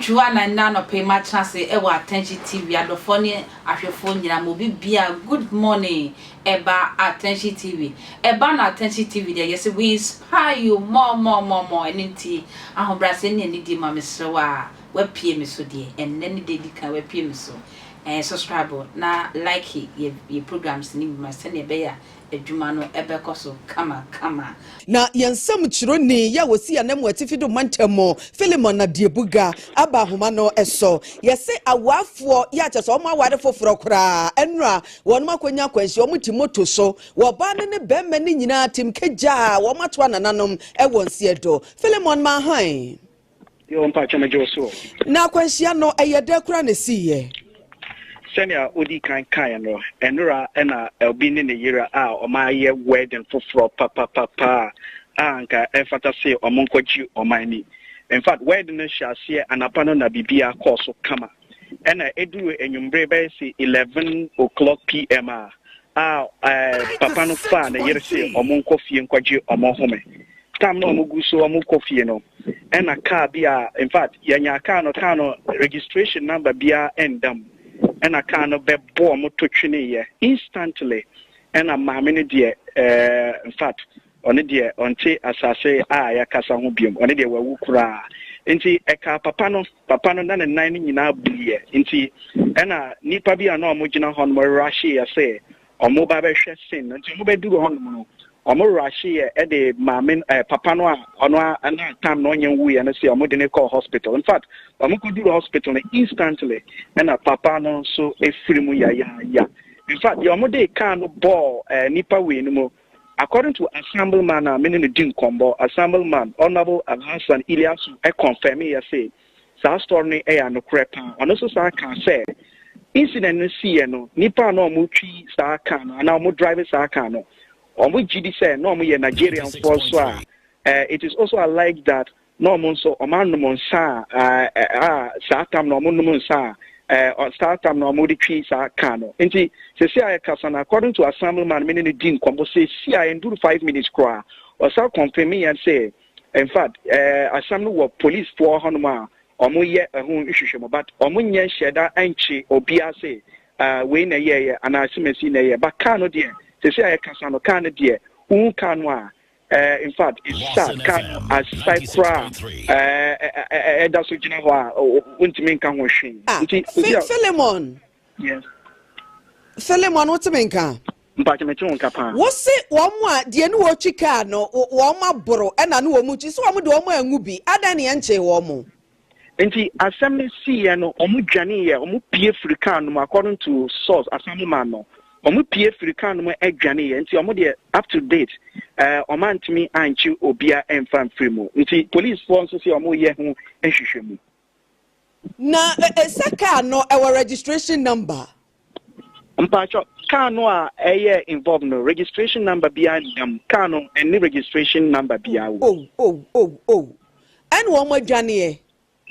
Juana Nano pay my chance ewa attention TV and the funny at your phone mobi bia good morning eba attention TV eba na attention TV there yes we inspire you more and tea and brasini and di mama so we pay me so dear and then they can we pay me so and subscribe na like your programs ni my send beya edwuma no ebekoso kama na yansam chironi ya wosi anam atifido mantamo Philemon na Tvgh aba homa no eso yese awafo ya cheso omo aware foforo kra enra wonum akonya kwansi omo timoto so wo ba ne bemma ni nyina timkeja wo mato anananom ewonsi edo Philemon ma han yo mpa chama so na kwansi no eyede kra na siye senior odi kan no enura na elbi ne yira a omaye wedding for papa anka efata say omonkwaji omani in fact wedding no shall see anapano na bibia course kama ena eduru enyumbre be say 11 o'clock pm papa no fa na yira say omonkofie nkwaji omohome tam no omuguso omukofie no ena car bia in fact yanya car no registration number bia endam and I can't be born to train instantly. And a mammy dear, in fact, on a dear, until as I say, I cast a hobium, on a dear wukra. Inti eka papano, none and 9 in our beer. Inti, and a nipa be a normal general on more rashi, I say, or mobile sin, until you do on or more rashi at the mammy, papano, on and time no young and I say, a modern call hospital. In fact, I'm going to do the hospital instantly, and a papano so a free ya. In fact, the Omode can't ball nipa win. According to assemblyman, meaning the Din combo, assemblyman, honorable Hassan Ilyasu, I confirm me, I say, South Stormy air no crap, and also I can say, incident see no, nipa no muchi star can, and now more drivers are can. On which GD say, no, me a Nigerian force. It is also alleged that no mon so oman no mon sa satam no mon no sa startam no modi twi sa kano nti se sia ya kasana according to assemblyman meaning the Din kombo say sia enduru 5 minutes kra or sa confirm me and say in fact assembly wo police for honoma omo ye ehun hwehwemo but omo nya sheda anchi obia say we na ye ana simesi na ye but kano de se sia ya kasana kano de un kano in fact, it's sad. As Cypra, that's what you know. Untimin can wash Philemon. Yes. Philemon, what's the main car? What's it? One more, dear no Chicano, one more borough, and I know much is one with one more ngubi, Adani and Che Womo. Enti assembly see no omu jani omu pie frikano according to source assemblyman no. Omu pie African mo edwane enti omu de up to date omantimi anchi obia enfam frimo nti police force so omu ye ho ehwehwemu na saka no our registration number mpacho car no a involved no registration number bia ndam car no any registration number bia oh and one more janie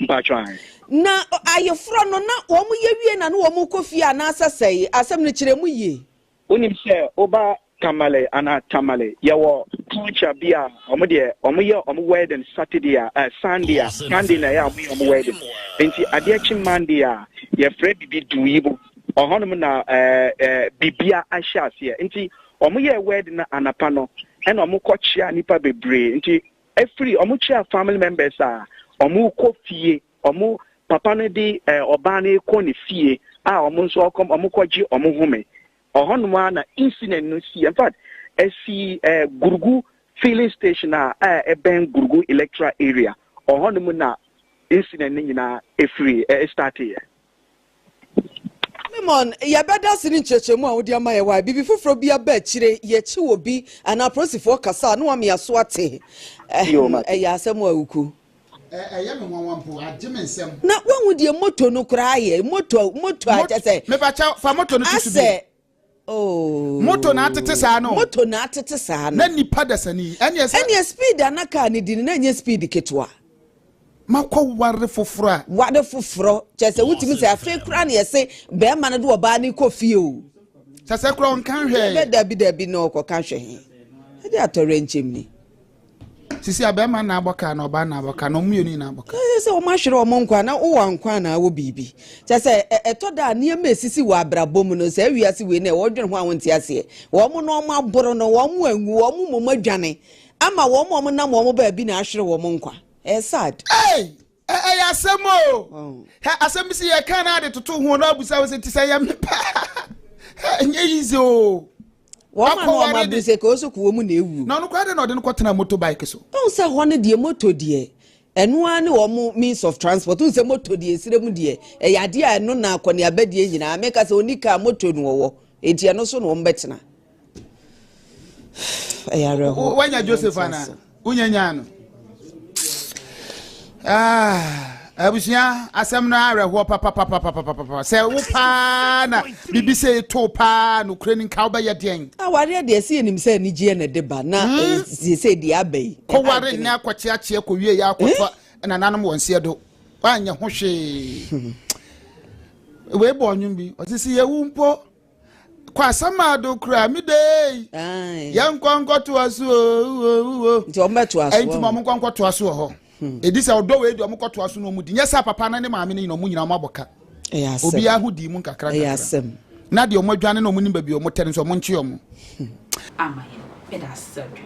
mpacho na ayefro no na wo mu yewie na no wo mu kofia na asasai asem ne kiremu ye onim se oba Tamale ana Tamale yawo culture bia omo wedding Saturday Sunday na ya omo wedding enti adechi Monday ye Fred bibi duibo ohonom na bibia ahyiase enti omo ye wedding na anapa no ena omo kochia nipa bebre enti every omo chia family members omo kofie omo papa ne di oba ne ko ne fie omo nso okom omo kwaji omo home ohonuma na incident no see in fact esi Gurgu filling station ben Gurgu electoral area ohonuma na incident ni na free start here Lemon ya beda sini chechemu a wodi amaye wa bibi fufuro bia ba chire ye chi obi ana prosifo kasa no am yaso ate ya asemu awuku me wanwampo agimensem na wanwu die moto no kra ye moto aja say me ba cha fa moto no tutu oh moto na atete sa no na nipa dasani ene speed anaka ne di na nya speed ketwa makwa ware foforo chese wutimi se afi kra na yese be ma no de oba ni kofie o chese kra on kan hwe be dabi no ko kan hwe he de atore nchemni sisi abema na aboka na oba na aboka no mienu na aboka se o ma hwere o mo nkwa na wo wa nkwa na wo bibi se etoda ne ma esisi wa abrabom no se awiase we na wo dwen ho awonti ase wo mo no mo aboro no wo mo angu wo mo mo adwane ama wo mo na mo ba bi na ahwere wo mo nkwa sad asemo asem si ye kan na de toto ho na abusa we se ti se ya mepa nye yizo Woman no ma buse ko so ko mu na ewu na no kwa de no de no kwatena motorbike so on se ho ne de moto de enu ani wo mu means of transport un se moto de sire mu de yade a enu na akone abadie nyina me ka se onika moto no wo enti eno so no mbetena ayare ho wanya Joseph ana unyanya no abusia asem na areho papa se wo pa na bibi se to pa no kreni ka oba ye den aware de se enim se ni gie na deba na se di abai ko ware ni akwachi achie ko wie ya akotwa na nanom wonse do wanya ho hwe we bo onwum bi otisi ye wumpo kwa sama do kra mi dey ya nkwankoto aso nti o meto aso enti mo nkwankoto aso ho edisa odo we di omukoto aso no mu di nyesa papa na ne maame ne no mu nyina omaboka obi ahudi mu kakra na de omadwane no mu nimba bi omotere so mo nche omo amaye beda sadwe